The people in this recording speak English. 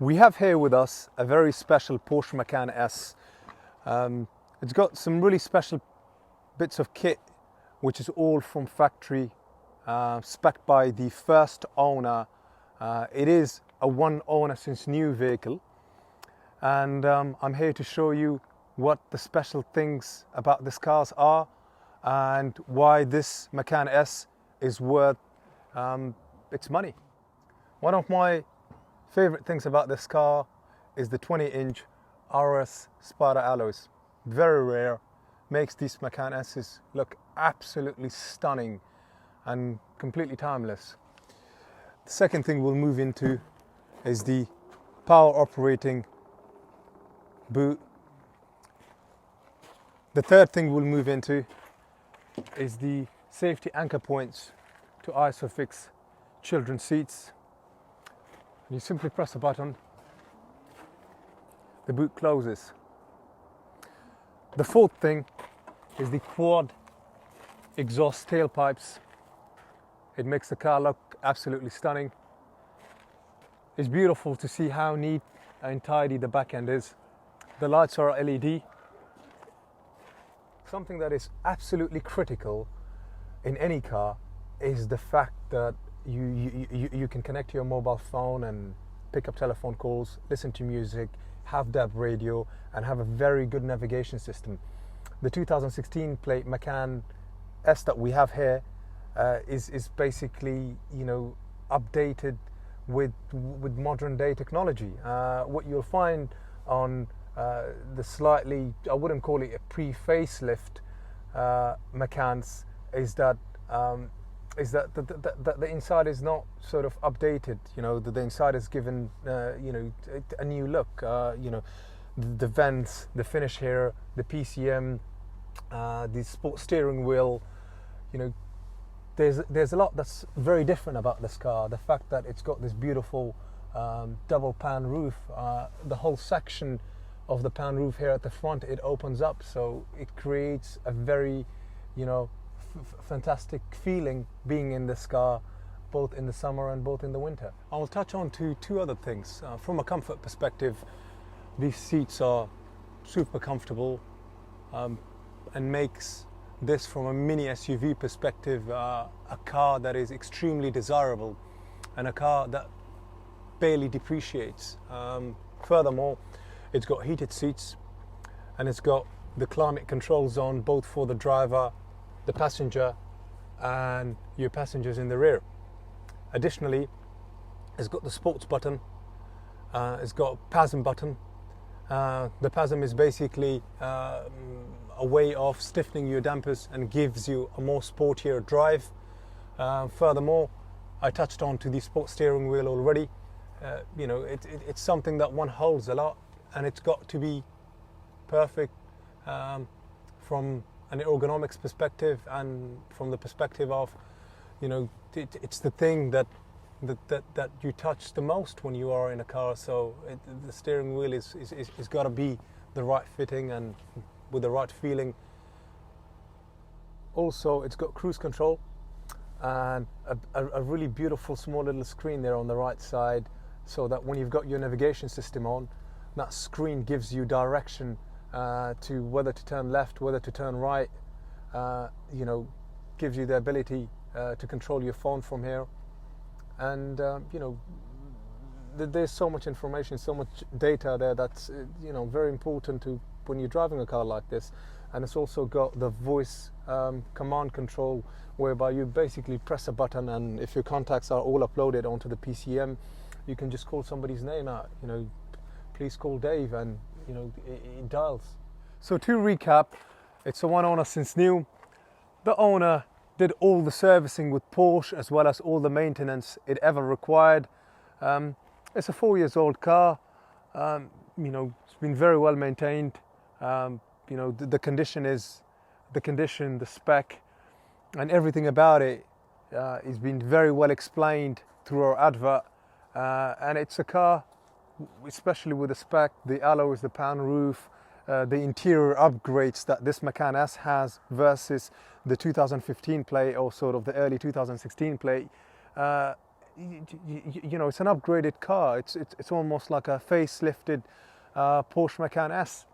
We have here with us a very special Porsche Macan S. It's got some really special bits of kit, which is all from factory, spec'd by the first owner. It is a one owner since new vehicle, and I'm here to show you what the special things about this cars are and why this Macan S is worth its money. One of my favorite things about this car is the 20-inch RS Spyder alloys. Very rare, makes these Macan S's look absolutely stunning and completely timeless. The second thing we'll move into is the power operating boot. The third thing we'll move into is the safety anchor points to ISOFIX children's seats. You simply press a button, the boot closes. The fourth thing is the quad exhaust tailpipes. It makes the car look absolutely stunning. It's beautiful to see how neat and tidy the back end is. The lights are LED. Something that is absolutely critical in any car is the fact that you can connect to your mobile phone and pick up telephone calls, listen to music, have DAB radio, and have a very good navigation system. The 2016 plate Macan S that we have here is basically, updated with modern day technology. What you'll find on the slightly, I wouldn't call it a pre-facelift Macans, is that the inside is not sort of updated. The inside is given a new look. The vents, the finish here, the PCM, the sport steering wheel. There's a lot that's very different about this car. The fact that it's got this beautiful double pan roof. The whole section of the pan roof here at the front, it opens up, so it creates a very fantastic feeling being in this car, both in the summer and both in the winter. I'll touch on two other things. From a comfort perspective, these seats are super comfortable, and makes this, from a mini SUV perspective, a car that is extremely desirable and a car that barely depreciates. Furthermore, it's got heated seats and it's got the climate control zone both for the driver, the passenger, and your passengers in the rear. Additionally, it's got the sports button, it's got a PASM button. The PASM is basically a way of stiffening your dampers and gives you a more sportier drive. Furthermore, I touched on to the sport steering wheel already. It's something that one holds a lot, and it's got to be perfect from an ergonomics perspective and from the perspective of, it's the thing that you touch the most when you are in a car. So the steering wheel is got to be the right fitting and with the right feeling. Also, it's got cruise control and a really beautiful small little screen there on the right side, so that when you've got your navigation system on, that screen gives you direction to whether to turn left, whether to turn right. Gives you the ability to control your phone from here. And there's so much information, so much data there that's very important to when you're driving a car like this. And it's also got the voice command control, whereby you basically press a button, and if your contacts are all uploaded onto the PCM, you can just call somebody's name out. Please call Dave, and it dials. So to recap, it's a one owner since new. The owner did all the servicing with Porsche, as well as all the maintenance it ever required. It's a 4-year-old car. It's been very well maintained. The condition, the spec, and everything about it is been very well explained through our advert. And it's a car, especially with the spec, the alloys, the pan roof, the interior upgrades that this Macan S has versus the 2015 plate or sort of the early 2016 plate. you know, it's an upgraded car. It's almost like a facelifted Porsche Macan S.